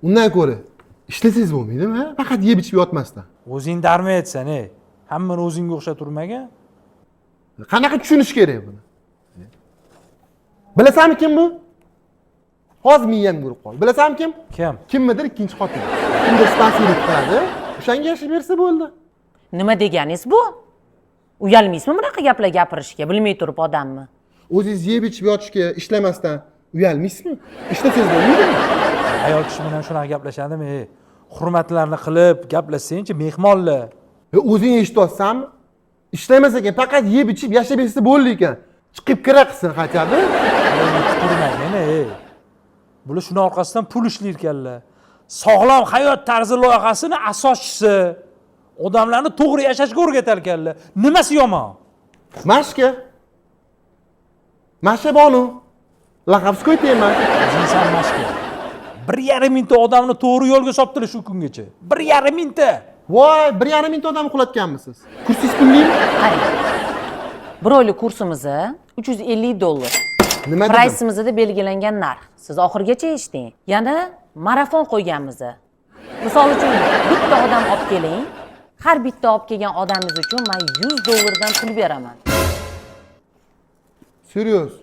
Undan ko'ra ishlasangiz bo'lmaydimi? Faqat yeb ichib yotmasdan. O'zing darma etsan, hammani o'zingga o'xshab turmagan. Qanaqa tushunish kerak buni? Bilasanmi kim bu? Hozir miyam ko'rib qol. Bilasanmi kim? Kim? Kimmidir ikkinchi xotin. Kimdir spansiya qiladi. O'shanga yashab bersa bo'ldi. Nima deganingiz bu? Uyalmaysizmi bunaqa gaplar gapirishga, bilmay turib odammi? O'zingiz yeb ichib yotishga ishlamasdan uyalmaysizmi? Ishlasangiz bo'lmaydimi? Ayol kishi bilan shunaqa gaplashadimi? Hurmatlarni qilib gaplashsang-chi, mehmonlar. O'zing eshityapsanmi? Ishlamas ekan, faqat yeb ichib yashab bersa bo'ldi ekan. Chiqib kira qilsin xachabi. Turmayman, Bular shuni orqasidan pul ishlayotganlar. Sog'lom hayot tarzi loyihasini asoschisi. Odamlarni to'g'ri yashashga o'rgatar ekanlar. Nimasi yomon? Mashka. Mashabonu. Laqabsiz qo'ymayman. Inson mashka. 1,5 mingta odamni to'g'ri yo'lga solibdilar shu kungacha. 1,5 mingta. Voy, 1,5 mingta odam uxlatganmisiz? Kursingiz pulmi? Qarang. Bir oylik kursimizni $350. Nima dedim? Praysimizda belgilangan narx. Siz oxirigacha eshiting. Yana marafon qo'yganmiz. Misol uchun bitta odam olib keling. Har bitta olib kelgan odamingiz uchun men $100 dan pul beraman. Serios.